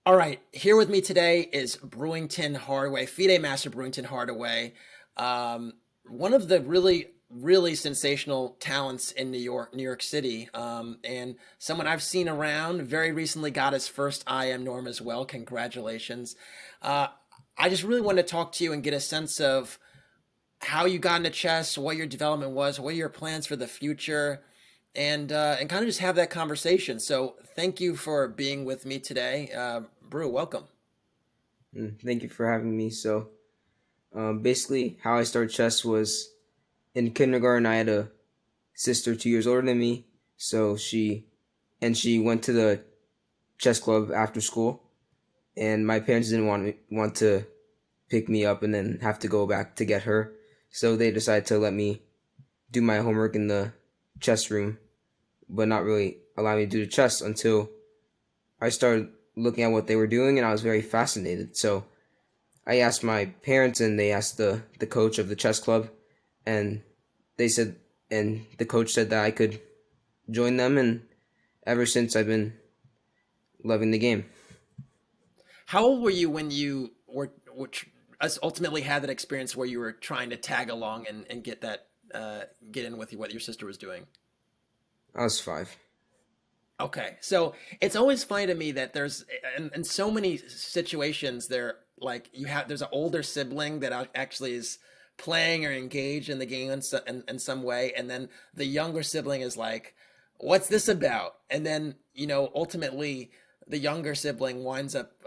All right, here with me today is Brewington Hardaway, FIDE Master Brewington Hardaway, one of the really sensational talents in New York City, and someone I've seen around. Very recently got his first IM norm as well. Congratulations! Uh, I just really wanted to talk to you and get a sense of how you got into chess, what your development was, what are your plans for the future, and kind of just have that conversation. So thank you for being with me today, Brew. Welcome. Thank you for having me. Basically, how I started chess was in kindergarten. I had a sister 2 years older than me, so she went to the chess club after school, and my parents didn't want to pick me up and then have to go back to get her, so they decided to let me do my homework in the chess room, but not really allow me to do the chess until I started looking at what they were doing, and I was very fascinated. So I asked my parents, and they asked the coach of the chess club, and they said, and the coach said that I could join them, and ever since I've been loving the game. How old were you when you which ultimately had that experience where you were trying to tag along and get that get in with what your sister was doing? I was 5. Okay, so it's always funny to me that there's in so many situations there like there's an older sibling that actually is playing or engaged in the game in some way, and then the younger sibling is like, "What's this about?" And then ultimately the younger sibling winds up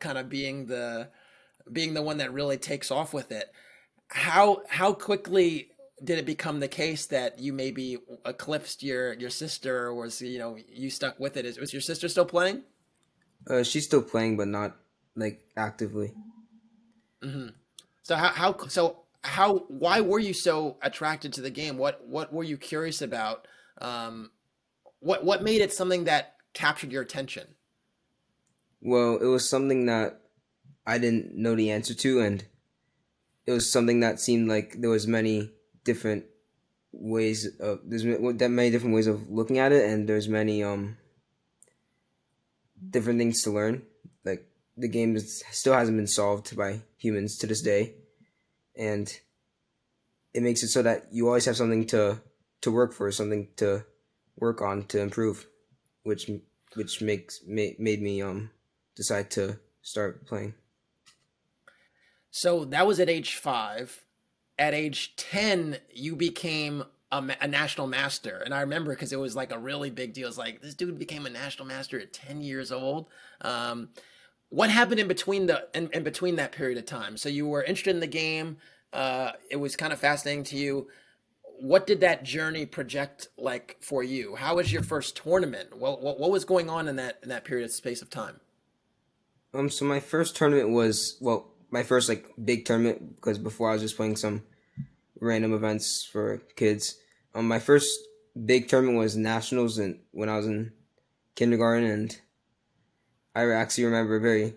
kind of being the one that really takes off with it. How quickly did it become the case that you maybe eclipsed your sister, or was you stuck with it? Was your sister still playing? She's still playing, but not like actively. Hmm. So how why were you so attracted to the game? What were you curious about? Um, what made it something that captured your attention? Well, it was something that I didn't know the answer to, and it was something that seemed like there was many different that many different ways of looking at it, and there's many different things to learn. Like the still hasn't been solved by humans to this day, and it makes it so that you always have something to work for, something to work on to improve, which made me decide to start playing. So that was at age 5. At age 10, you became a national master. And I remember because it was like a really big deal. It's like this dude became a national master at 10 years old. Um, what happened in between that period of time? So you were interested in the game. It was kind of fascinating to you. What did that journey project like for you? How was your first tournament? What was going on in that period of space of time? So my first tournament was, well, my first like big tournament, because before I was just playing some random events for kids. My first big tournament was nationals, and when I was in kindergarten, and I actually remember a very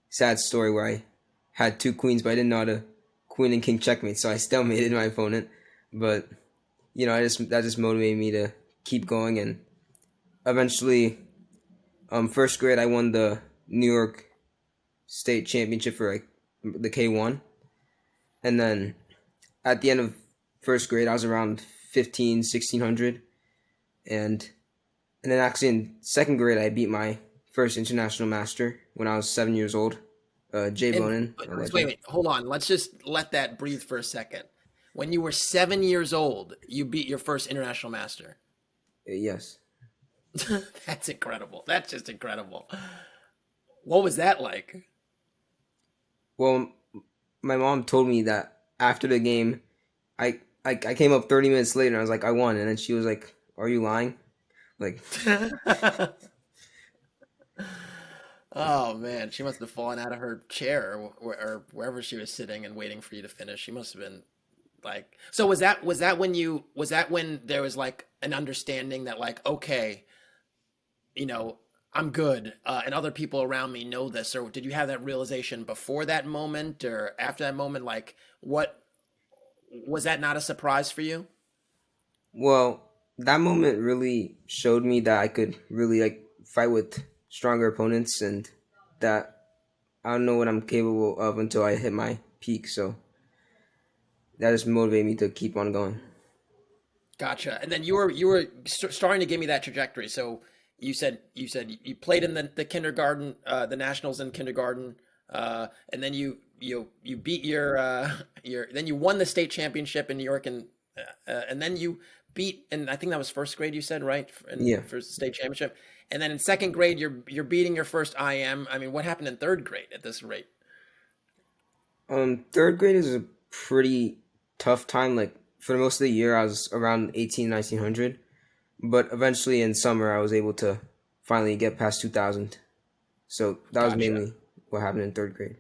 sad story where I had 2 queens, but I didn't know how to queen and king checkmate, so I stalemated my opponent. But that just motivated me to keep going, and eventually, first grade I won the New York State Championship for like the K1, and then at the end of first grade I was around 15, 1600, and then actually in second grade I beat my first international master when I was 7 years old, Jay And Bonin, a legend. wait, hold on. Let's just let that breathe for a second. When you were 7 years old, you beat your first international master. Yes. That's incredible. That's just incredible. What was that like? Well, my mom told me that after the game, I came up 30 minutes later and I was like, I won, and then she was like, "Are you lying?" Like, Oh man, she must have fallen out of her chair or wherever she was sitting and waiting for you to finish. She must have been like. So was that when there was like an understanding that like okay, you know, I'm good, and other people around me know this, or did you have that realization before that moment or after that moment? Like, what was that not a surprise for you? well, that moment really showed me that I could really like fight with stronger opponents, and that I don't know what I'm capable of until I hit my peak. So that just motivated me to keep on going. Gotcha. And then you were starting to give me that trajectory. So you said you played in the kindergarten, the nationals in kindergarten, and then you beat your then you won the state championship in New York, and then you beat, and I think that was first grade, you said, right, and Yeah. for state championship, and then in second grade you're beating your first IM. I mean, what happened in third grade at this rate? Third grade is a pretty tough time. Like for most of the year, I was around 18, 1900. But eventually in summer, I was able to finally get past 2000. So that was Gotcha. mainly what happened in third grade.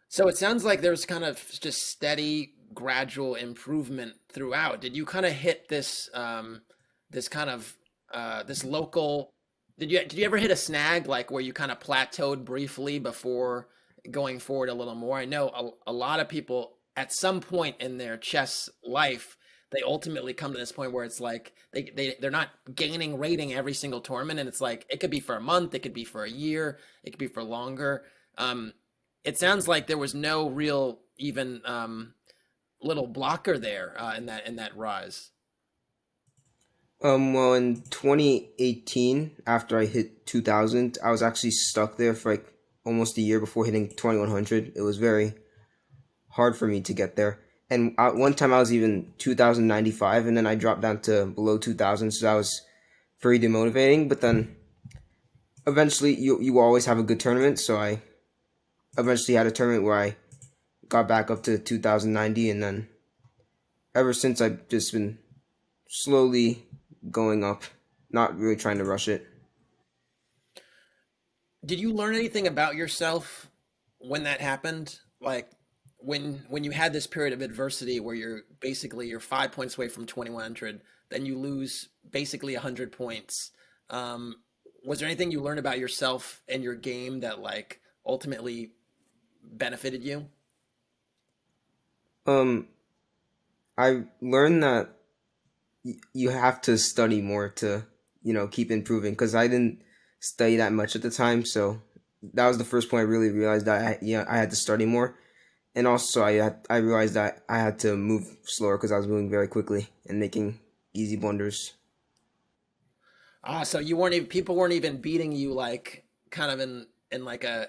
So it sounds like there's kind of just steady, gradual improvement throughout. Did you kind of hit this this kind of this local? Did you ever hit a snag like where you kind of plateaued briefly before going forward a little more? I know a lot of people at some point in their chess life they ultimately come to this point where it's like they're not gaining rating every single tournament, and it's like it could be for a month, it could be for a year, it could be for longer. Um, it sounds like there was no real even little blocker there in that rise. Well, in 2018, after I hit 2000, I was actually stuck there for like almost a year before hitting 2100. It was very hard for me to get there. And one time I was even 2095, and then I dropped down to below 2000, so that was very demotivating. But then eventually, you always have a good tournament, so I eventually had a tournament where I got back up to 2090, and then ever since I've just been slowly going up, not really trying to rush it. Did you learn anything about yourself when that happened? Like when you had this period of adversity where you're 5 points away from 2100, then you lose basically 100 points. Um, was there anything you learned about yourself and your game that like ultimately benefited you? Um, I learned that you have to study more to, keep improving because I didn't study that much at the time. So that was the first point I really realized that I had to study more. And also I realized that I had to move slower because I was moving very quickly and making easy blunders. Ah, so you weren't even people weren't even beating you like kind of in like a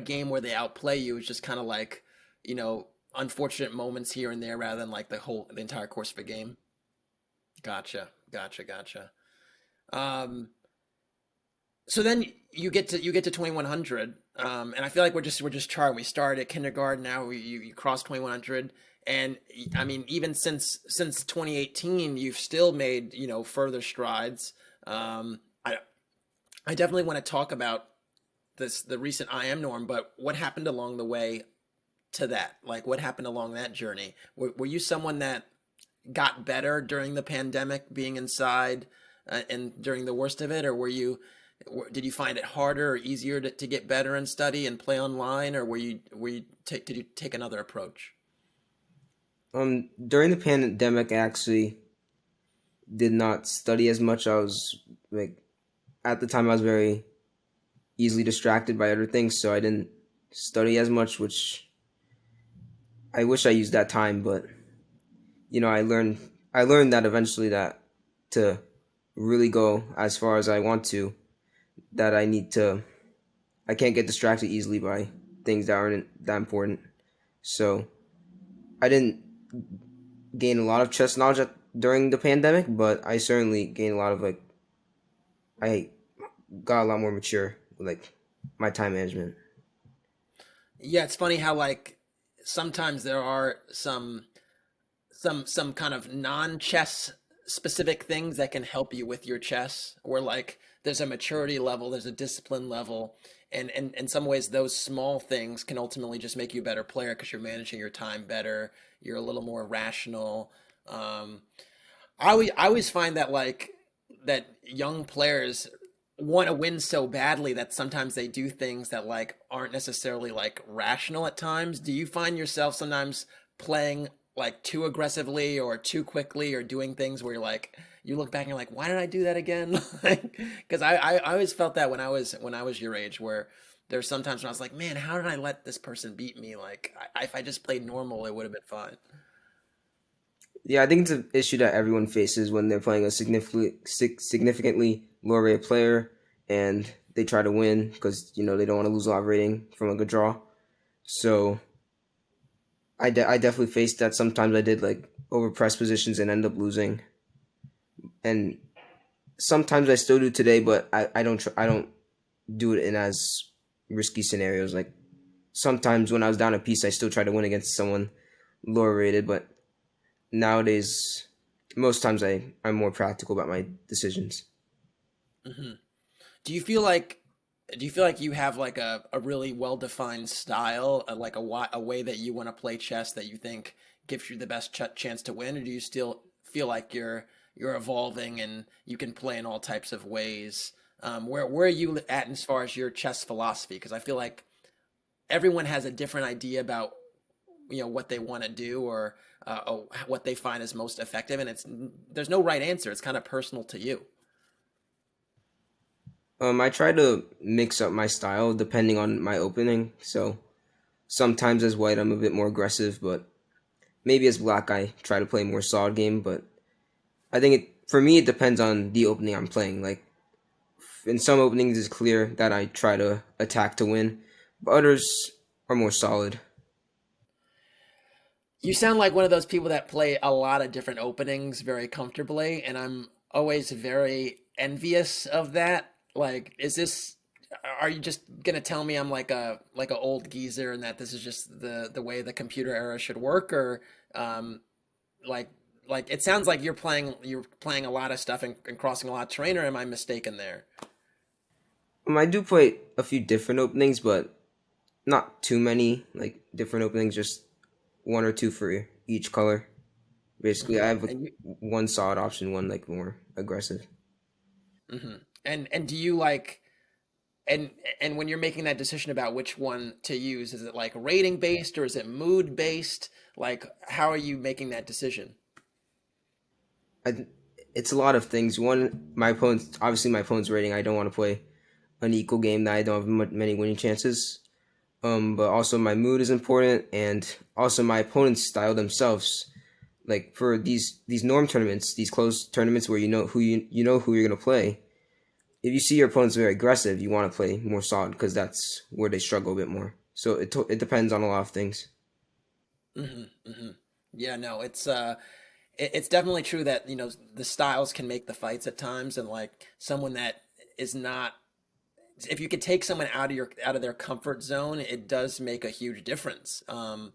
game where they outplay you. It's just kind of like, unfortunate moments here and there rather than like the entire course of a game. Gotcha. Gotcha. Gotcha. Um, so then you get to 2100, and I feel like we're just charting. We started at kindergarten, now you cross 2100, and I mean even since 2018, you've still made further strides. I definitely want to talk about the recent IM norm, but what happened along the way to that? Like what happened along that journey? Were you someone that got better during the pandemic, being inside, and during the worst of it, or did you find it harder or easier to get better and study and play online, or did you take another approach? During the pandemic, I actually did not study as much. I was like, at the time, I was very easily distracted by other things, so I didn't study as much, which I wish I used that time, but I learned that eventually that to really go as far as I want to, that I can't get distracted easily by things that aren't that important. So I didn't gain a lot of chess knowledge during the pandemic, but I certainly gained a lot of like I got a lot more mature with like my time management. Yeah, it's funny how like sometimes there are some kind of non-chess specific things that can help you with your chess, where like there's a maturity level, there's a discipline level, and in some ways those small things can ultimately just make you a better player because you're managing your time better, you're a little more rational. um, I always find that like that young players want to win so badly that sometimes they do things that like aren't necessarily like rational at times. Do you find yourself sometimes playing like too aggressively or too quickly or doing things where you're like you look back and you're like, why did I do that again? Like, because I always felt that when I was your age, where there's sometimes when I was like, man, how did I let this person beat me? Like, if I just played normal, it would have been fine. Yeah, I think it's an issue that everyone faces when they're playing a significantly lower rated player and they try to win because they don't want to lose a lot of rating from a good draw. So I definitely faced that. Sometimes I did like overpress positions and end up losing, and sometimes I still do today, but I don't do it in as risky scenarios. Like sometimes when I was down a piece, I still try to win against someone lower rated, but nowadays, most times I'm more practical about my decisions. Hmm. Do you feel like do you feel like you have like a really well defined style, like a way that you want to play chess that you think gives you the best chance to win, or do you still feel like you're evolving and you can play in all types of ways? Where are you at as far as your chess philosophy? Because I feel like everyone has a different idea about what they want to do or what they find is most effective, and there's no right answer. It's kind of personal to you. I try to mix up my style depending on my opening. So sometimes as white, I'm a bit more aggressive, but maybe as black, I try to play more solid game. But I think for me, it depends on the opening I'm playing. Like in some openings, it's clear that I try to attack to win, but others are more solid. You sound like one of those people that play a lot of different openings very comfortably, and I'm always very envious of that. Like, are you just gonna tell me I'm like a old geezer and that this is just the way the computer era should work, or um, like it sounds like you're playing a lot of stuff and crossing a lot of terrain, or am I mistaken there? I do play a few different openings, but not too many like different openings. Just one or two for each color. Basically, I Hmm. have one solid option, one like more aggressive. And do you like and and when you're making that decision about which one to use, is it like rating based or is it mood based? Like, how are you making that decision? I, it's a lot of things. One, my opponent's rating. I don't want to play an equal game that I don't have many winning chances. But also my mood is important, and also my opponent's style themselves. Like for these norm tournaments, these closed tournaments where you know who you're gonna play. If you see your opponent's very aggressive, you want to play more solid because that's where they struggle a bit more. So it depends on a lot of things. Hmm. Hmm. Yeah, no, it's definitely true that the styles can make the fights at times, and like someone that is not if you could take someone out of their comfort zone, it does make a huge difference. And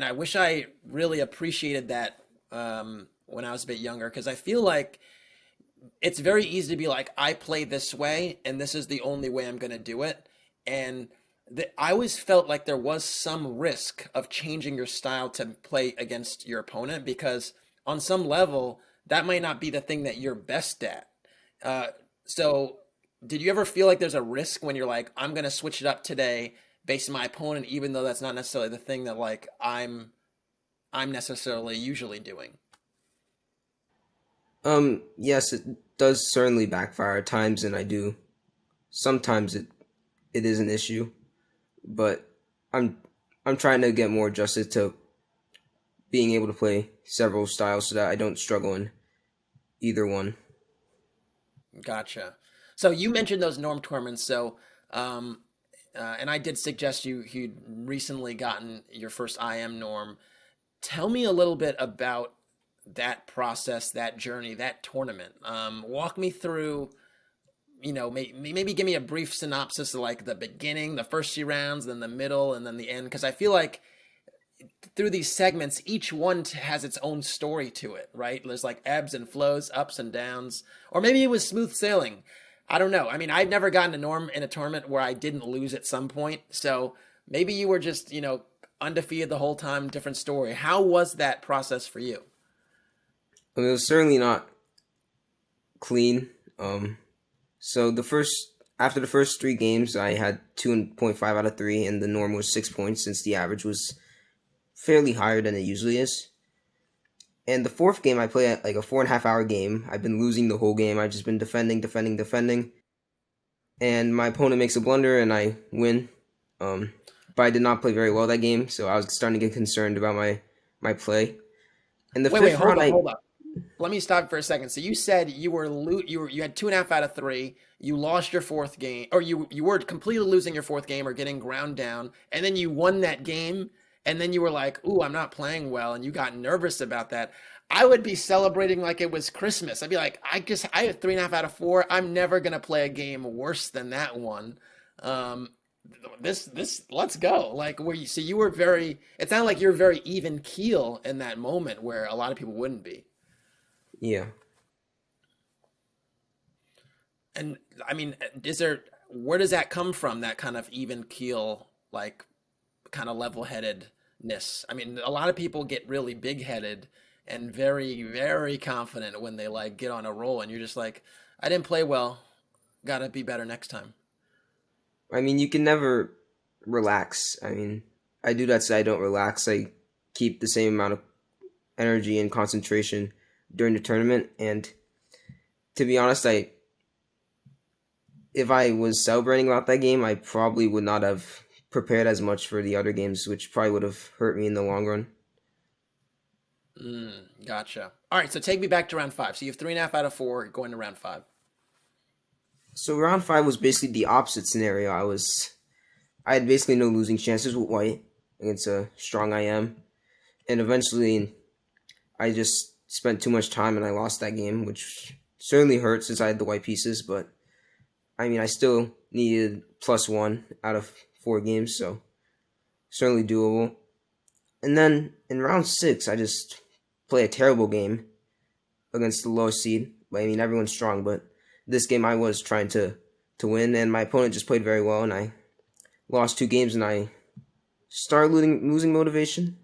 I wish I really appreciated that when I was a bit younger, because I feel like it's very easy to be like, I play this way, and this is the only way I'm going to do it. And I always felt like there was some risk of changing your style to play against your opponent, because on some level, that might not be the thing that you're best at. Uh, so, did you ever feel like there's a risk when you're like, I'm going to switch it up today based on my opponent, even though that's not necessarily the thing that like I'm necessarily usually doing? Yes, it does certainly backfire at times, and I do. Sometimes it is an issue, but I'm I'm trying to get more adjusted to being able to play several styles so that I don't struggle in either one. Gotcha. So you mentioned those norm tournaments. So, um, and I did suggest you'd recently gotten your first IM norm. Tell me a little bit about that process, that journey, that tournament. Walk me through. Maybe give me a brief synopsis of like the beginning, the first few rounds, then the middle, and then the end. Because I feel like through these segments, each one has its own story to it, right? There's like ebbs and flows, ups and downs, or maybe it was smooth sailing. I don't know. I mean, I've never gotten a norm in a tournament where I didn't lose at some point. So maybe you were just, undefeated the whole time, different story. How was that process for you? I mean, it was certainly not clean. So after the first three games, I had 2.5 out of three, and the norm was 6 points since the average was fairly higher than it usually is. And the fourth game, I play like a 4.5 hour game. I've been losing the whole game. I've just been defending, defending, defending. And my opponent makes a blunder and I win. But I did not play very well that game, so I was starting to get concerned about my play. In the Wait, fifth hold round, up, I hold up. Let me stop for a second. So you said you had 2.5 out of 3. You lost your fourth game, or you were completely losing your fourth game or getting ground down, and then you won that game, and then you were like, "Ooh, I'm not playing well," and you got nervous about that. I would be celebrating like it was Christmas. I'd be like, I have 3.5 out of 4. I'm never gonna play a game worse than that one. Um, this let's go. Like where you so you were very. It sounded like you're very even keel in that moment where a lot of people wouldn't be. yeah. And I mean, where does that come from? That kind of even keel, like kind of level headedness. I mean, a lot of people get really big headed and very, very confident when they like get on a roll, and you're just like, I didn't play well. Got to be better next time. I mean, you can never relax. I mean, I do that so I don't relax. I keep the same amount of energy and concentration during the tournament. And to be honest, if I was celebrating about that game, I probably would not have prepared as much for the other games, which probably would have hurt me in the long run. Gotcha. All right, so take me back to round five. So you have 3.5 out of 4 going to round five. So round five was basically the opposite scenario. I had basically no losing chances with white against a strong IM, and eventually I just spent too much time and I lost that game, which certainly hurt since I had the white pieces. But I mean, I still needed +1 out of 4 games, so certainly doable. And then in round six, I just play a terrible game against the lowest seed. I mean, everyone's strong, but this game I was trying to win, and my opponent just played very well, and I lost 2 games, and I started losing motivation.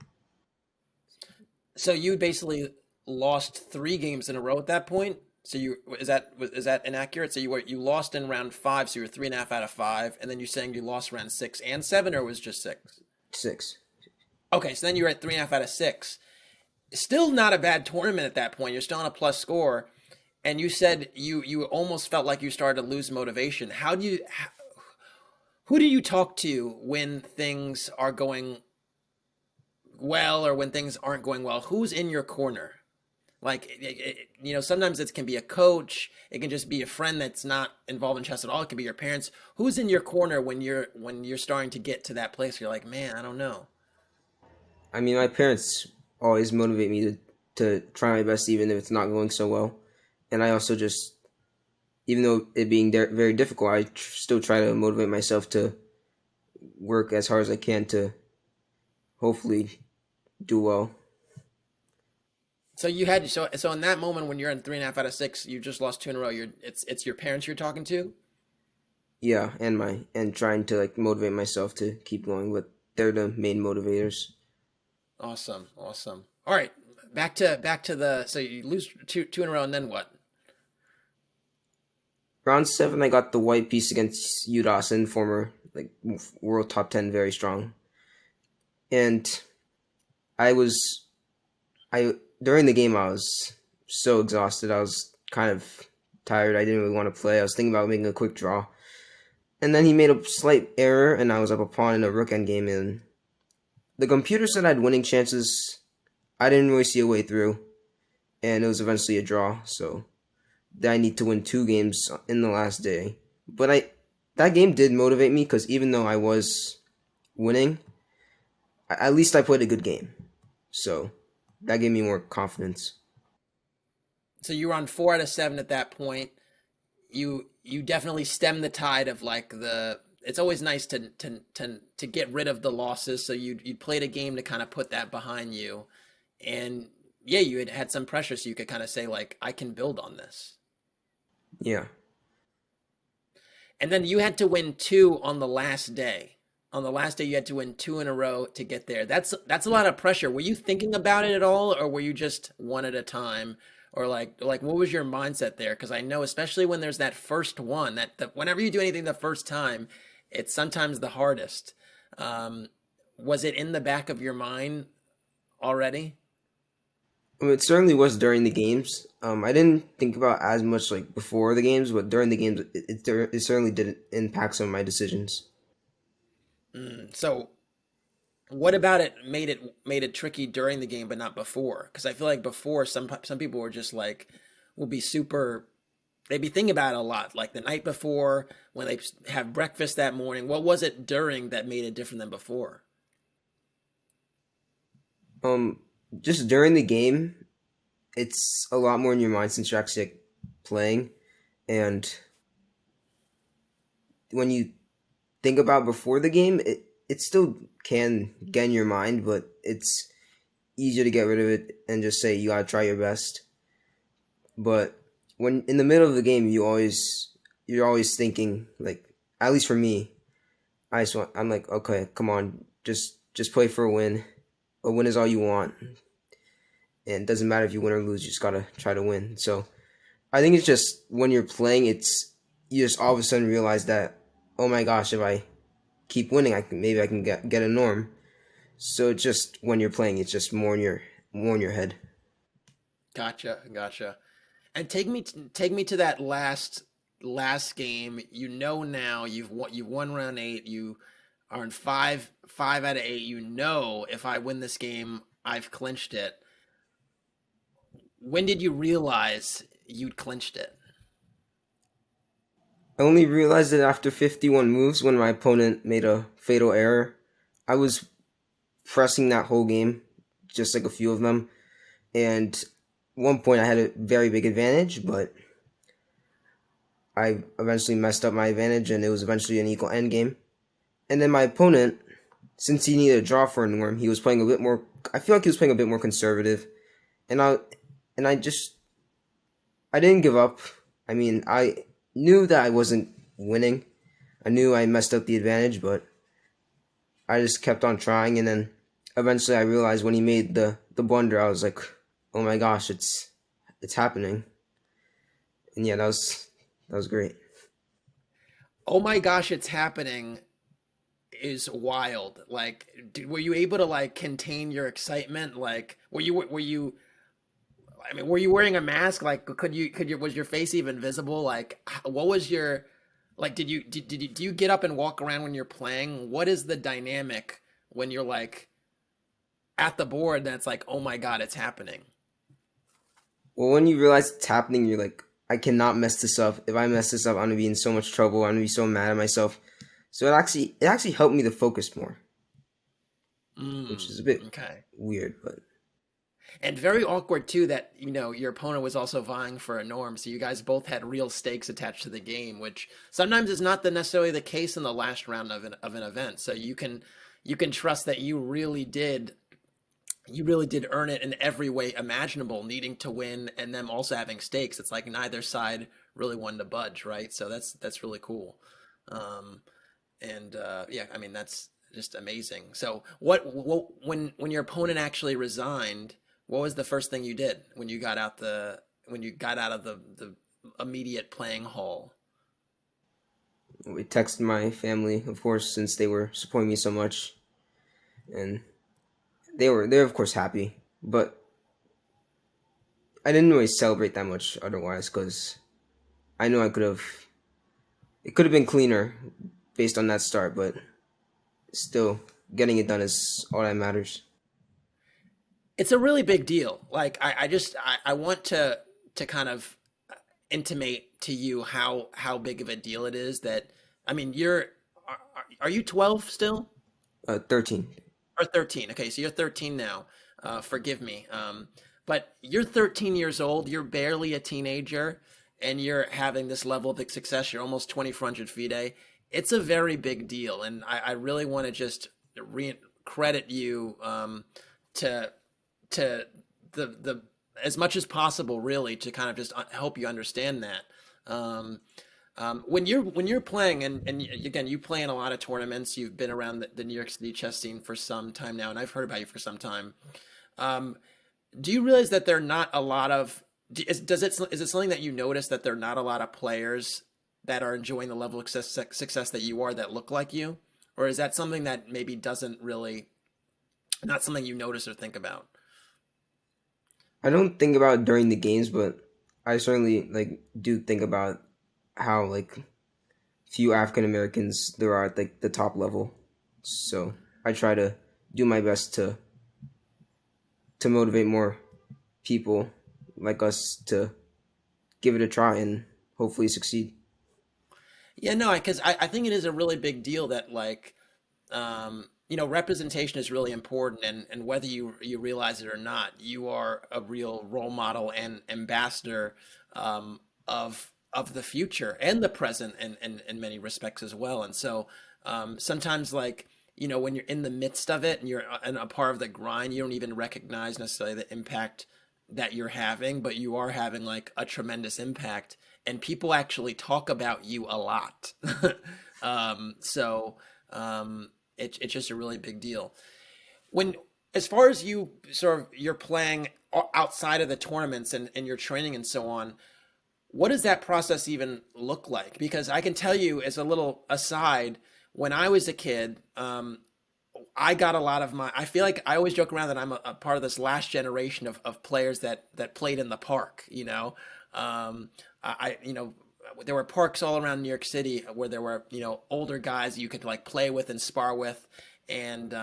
So you basically lost 3 games in a row at that point. So you is that inaccurate? So you lost in round five, so you were 3.5 out of 5, and then you're saying you lost round 6 and 7, or it was just 6? 6. Okay, so then you're at 3.5 out of 6. Still not a bad tournament at that point. You're still on a plus score, and you said you almost felt like you started to lose motivation. Who do you talk to when things are going well or when things aren't going well? Who's in your corner? Like, sometimes it can be a coach. It can just be a friend that's not involved in chess at all. It could be your parents. Who's in your corner when you're starting to get to that place where you're like, man, I don't know. I mean, my parents always motivate me to try my best, even if it's not going so well. And I also just, even though it being very difficult, I still try to motivate myself to work as hard as I can to hopefully do well. So you had so in that moment when you're in 3.5 out of 6, you just lost 2 in a row. It's your parents you're talking to. Yeah, and trying to like motivate myself to keep going, but they're the main motivators. Awesome, awesome. All right, back to the so you lose two in a row, and then what? Round seven, I got the white piece against Udasin, former like world top 10, very strong. And I was, I during the game I was so exhausted. I was kind of tired. I didn't really want to play. I was thinking about making a quick draw, and then he made a slight error, and I was up a pawn in a rook endgame, and the computer said I had winning chances. I didn't really see a way through, and it was eventually a draw. So I need to win 2 games in the last day. But that game did motivate me because even though I was winning, at least I played a good game. So that gave me more confidence. So you were on 4 out of 7 at that point. You definitely stemmed the tide of like the. It's always nice to get rid of the losses. So you played a game to kind of put that behind you, and yeah, you had some pressure, so you could kind of say like, I can build on this. Yeah. And then you had to win 2 on the last day. On the last day, you had to win 2 in a row to get there. That's a lot of pressure. Were you thinking about it at all, or were you just one at a time, or like what was your mindset there? Because I know, especially when there's that first one, whenever you do anything the first time, it's sometimes the hardest. Was it in the back of your mind already? It certainly was during the games. I didn't think about as much like before the games, but during the games, it certainly did impact some of my decisions. So what about it tricky during the game, but not before? Because I feel like before some people were just like will be super. They'd be thinking about it a lot, like the night before when they have breakfast that morning. What was it during that made it different than before? Um, just during the game, it's a lot more in your mind since you're actually like, playing, and when you think about before the game, it still can get in your mind, but it's easier to get rid of it and just say you gotta try your best. But when in the middle of the game, you're always thinking like, at least for me, I'm like, okay, come on, just play for a win. A win is all you want, and it doesn't matter if you win or lose. You just gotta try to win. So I think it's just when you're playing, it's you just all of a sudden realize that, oh my gosh, if I keep winning, I can get a norm. So it's just when you're playing, it's just more in your head. Gotcha, gotcha. And take me to that last game. You know now you've won round eight. You are in five out of eight. You know if I win this game, I've clinched it. When did you realize you'd clinched it? I only realized it after 51 moves when my opponent made a fatal error. I was pressing that whole game, just like a few of them, and at one point I had a very big advantage, but I eventually messed up my advantage, and it was eventually an equal end game. And then my opponent, since he needed a draw for a norm, he was playing a bit more. I feel like he was playing a bit more conservative, and I just I didn't give up. I mean, I knew that I wasn't winning. I knew I messed up the advantage, but I just kept on trying, and then eventually I realized when he made the blunder, I was like, "Oh my gosh, it's happening!" And yeah, that was great. Oh my gosh, it's happening is wild. Like, were you able to like contain your excitement? Like, were you? I mean, were you wearing a mask? Like, was your face even visible? Like, what was your like? Do you get up and walk around when you're playing? What is the dynamic when you're like at the board? That's like, oh my god, it's happening. Well, when you realize it's happening, you're like, "I cannot mess this up. If I mess this up, I'm gonna be in so much trouble. I'm gonna be so mad at myself." So it actually helped me to focus more, which is a bit Okay. weird, but And very awkward too that, your opponent was also vying for a norm, so you guys both had real stakes attached to the game, which sometimes is not necessarily the case in the last round of an event. So you can trust that you really did earn it in every way imaginable, needing to win and them also having stakes. It's like neither side really wanted to budge, right? So that's really cool. Um, and yeah, I mean that's just amazing. So when your opponent actually resigned, what was the first thing you did when you got out of the immediate playing hall? we texted my family, of course, since they were supporting me so much, and they're of course happy, but I didn't really celebrate that much otherwise because I know I could have it could have been cleaner based on that start, but still getting it done is all that matters. It's a really big deal. Like I want to kind of intimate to you how big of a deal it is that I mean are you 12 still? 13. Or 13. Okay, so you're 13 now. Forgive me. But you're 13 years old, you're barely a teenager, and you're having this level of success. You're almost 2,400 FIDE. It's a very big deal. And I really want to just credit you to to the as much as possible, really, to kind of just help you understand that. Um, when you're playing, and again, you play in a lot of tournaments. You've been around the New York City chess scene for some time now, and I've heard about you for some time. Um, do you realize that there are not a lot of is it something that you notice that there are not a lot of players that are enjoying the level of success that you are that look like you, or is that something that maybe doesn't really not something you notice or think about? I don't think about it during the games, but I certainly like do think about how like few African Americans there are at like the top level. So I try to do my best to motivate more people like us to give it a try and hopefully succeed. Yeah, no, because I think it is a really big deal that like representation is really important, and whether you realize it or not, you are a real role model and ambassador of the future and the present in many respects as well. And so sometimes like when you're in the midst of it and you're in a part of the grind, you don't even recognize necessarily the impact that you're having, but you are having like a tremendous impact, and people actually talk about you a lot. So it's just a really big deal. When as far as you sort of you're playing outside of the tournaments and your training and so on, what does that process even look like? Because I can tell you, as a little aside, when I was a kid, I got a lot of my. I feel like I always joke around that I'm a part of this last generation of players that played in the park. There were parks all around New York City where there were older guys you could like play with and spar with, and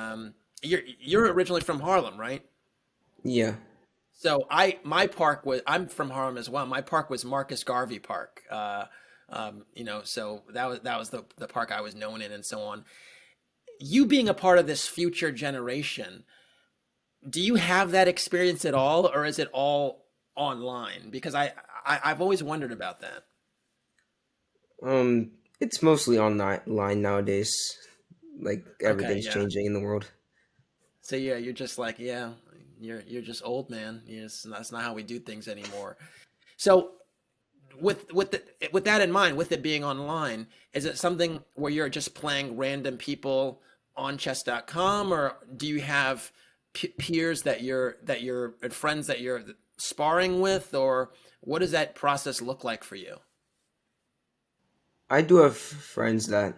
you're originally from Harlem, right? Yeah. So I'm from Harlem as well. My park was Marcus Garvey Park. So that was the park I was known in and so on. You being a part of this future generation, do you have that experience at all, or is it all online? Because I've always wondered about that. It's mostly online nowadays. Like Okay, everything's yeah. changing in the world. So yeah, you're just like, yeah, you're just old, man. That's not how we do things anymore. So with that in mind, with it being online, is it something where you're just playing random people on Chess.com, or do you have peers that you're and friends that you're sparring with, or what does that process look like for you? I do have friends that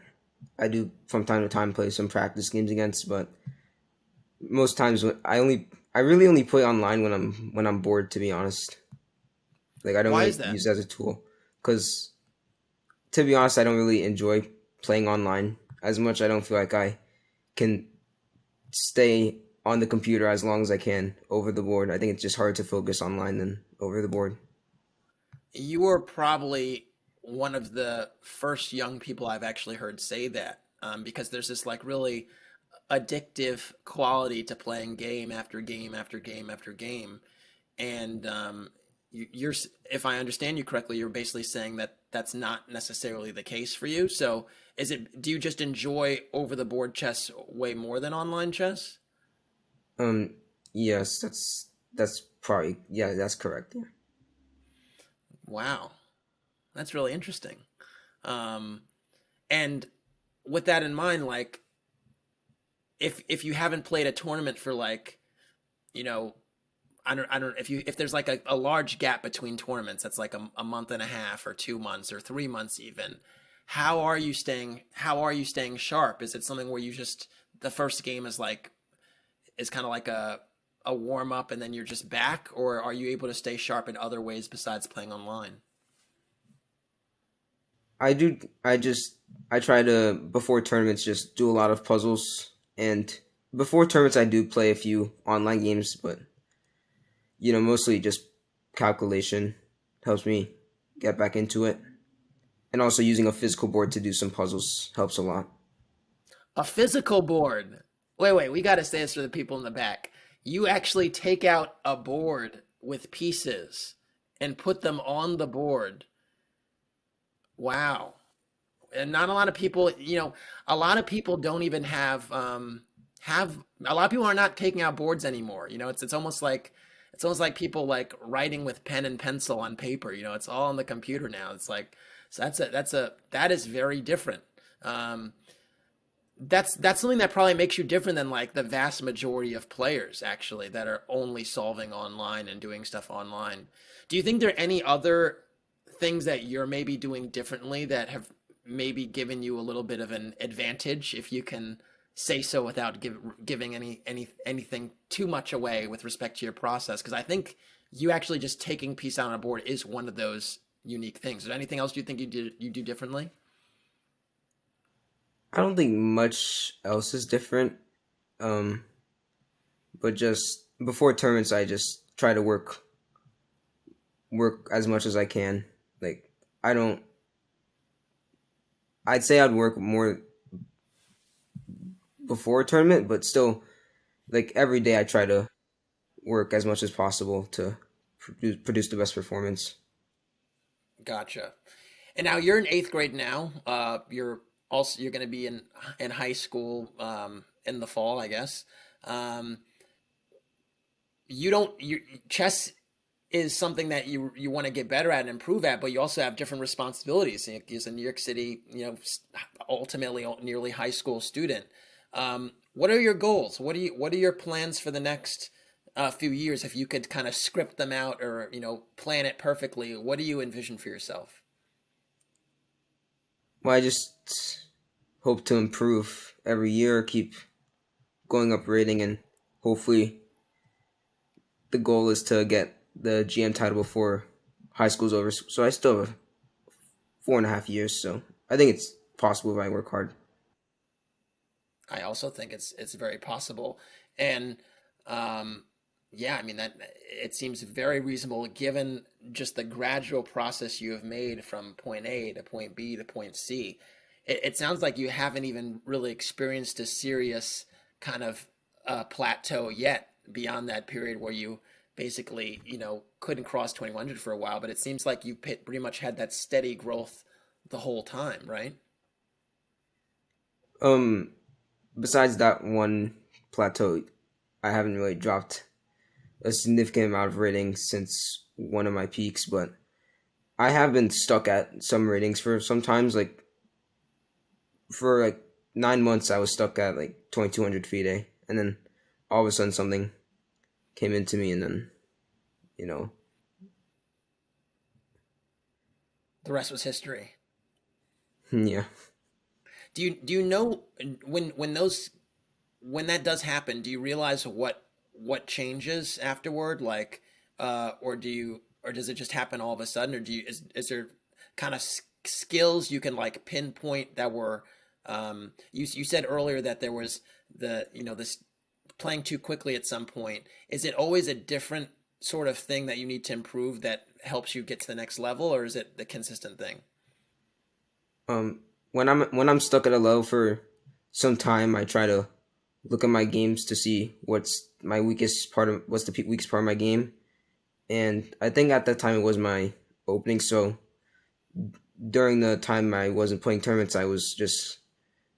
I do from time to time play some practice games against, but most times I really only play online when I'm bored. To be honest, like I don't Why really is that? use it as a tool because to be honest, I don't really enjoy playing online as much. I don't feel like I can stay on the computer as long as I can over the board. I think it's just hard to focus online than over the board. You were probably one of the first young people I've actually heard say that, because there's this like really addictive quality to playing game after game after game after game. And you're, if I understand you correctly, you're basically saying that that's not necessarily the case for you. So do you just enjoy over the board chess way more than online chess? Um, yes, that's probably yeah, that's correct. Yeah. Wow, that's really interesting. Um, and with that in mind, like if you haven't played a tournament for like, you know, I don't if there's like a large gap between tournaments that's like a month and a half or 2 months or 3 months even, how are you staying sharp? Is it something where you just the first game is kind of like a warm up and then you're just back, or are you able to stay sharp in other ways besides playing online? I do. I try to before tournaments just do a lot of puzzles, and before tournaments I do play a few online games, but mostly just calculation helps me get back into it, and also using a physical board to do some puzzles helps a lot. A physical board. Wait, we got to say this for the people in the back. You actually take out a board with pieces and put them on the board. Wow. And not a lot of people, a lot of people don't even have a lot of people are not taking out boards anymore. It's almost like people like writing with pen and pencil on paper. It's all on the computer now. It's like so that is very different. Um, that's something that probably makes you different than like the vast majority of players actually that are only solving online and doing stuff online. Do you think there are any other things that you're maybe doing differently that have maybe given you a little bit of an advantage, if you can say so without giving anything too much away with respect to your process? Because I think you actually just taking piece out on a board is one of those unique things. Is there anything else you think you do differently? I don't think much else is different. Um, but just before tournaments, I just try to work as much as I can. Like I don't. I'd say I'd work more before a tournament, but still, like every day, I try to work as much as possible to produce the best performance. Gotcha. And now you're in eighth grade now. You're going to be in high school in the fall, I guess. Um, you don't you chess is something that you want to get better at and improve at, but you also have different responsibilities. As a New York City, ultimately nearly high school student. What are your goals? What are your plans for the next few years? If you could kind of script them out or plan it perfectly, what do you envision for yourself? Well, I just hope to improve every year, keep going up rating, and hopefully the goal is to get the GM title before high school's over. So I still have 4.5 years. So I think it's possible if I work hard. I also think it's very possible, and um, yeah, I mean that it seems very reasonable given just the gradual process you have made from point A to point B to point C. It sounds like you haven't even really experienced a serious kind of plateau yet beyond that period where you basically couldn't cross 2100 for a while, but it seems like you pretty much had that steady growth the whole time, right? Um, Besides that one plateau, I haven't really dropped a significant amount of ratings since one of my peaks, but I have been stuck at some ratings for sometimes like for like 9 months I was stuck at like 2200 FIDE, and then all of a sudden something came into me, and then you know The rest was history. yeah. Do you know when that does happen, do you realize what changes afterward? Like, or does it just happen all of a sudden, or is there kind of skills you can like pinpoint that were you said earlier that there was this playing too quickly at some point. Is it always a different sort of thing that you need to improve that helps you get to the next level, or is it the consistent thing? um when I'm stuck at a low for some time, I try to look at my games to see what's the weakest part of my game. And I think at that time it was my opening. So during the time I wasn't playing tournaments, I was just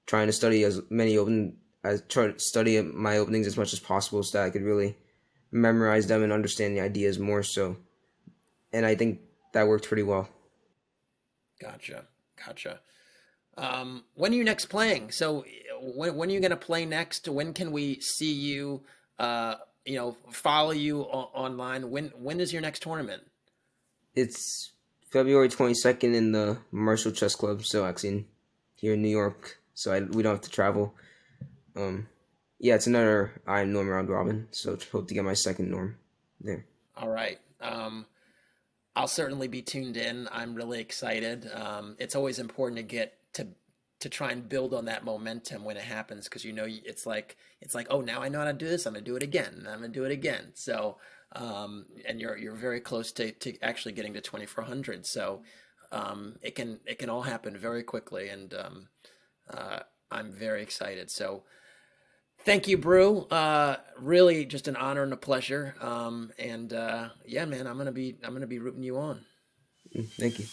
trying to study as many open as try to study my openings as much as possible so that I could really memorize them and understand the ideas more. So, and I think that worked pretty well. Gotcha, gotcha. When are you next playing? So when are you going to play next? When can we see you? Follow you online. When is your next tournament? It's February 22nd in the Marshall Chess Club, so actually here in New York, so we don't have to travel. Um, yeah, it's another I norm round robin, so hope to get my second norm there. All right. I'll certainly be tuned in. I'm really excited. It's always important to get to try and build on that momentum when it happens because it's like oh now I know how to do this. I'm gonna do it again. And I'm gonna do it again. So and you're very close to actually getting to 2400. So it can all happen very quickly and uh, I'm very excited. So thank you, Brew. Really, just an honor and a pleasure. And yeah, man, I'm gonna be rooting you on. Thank you.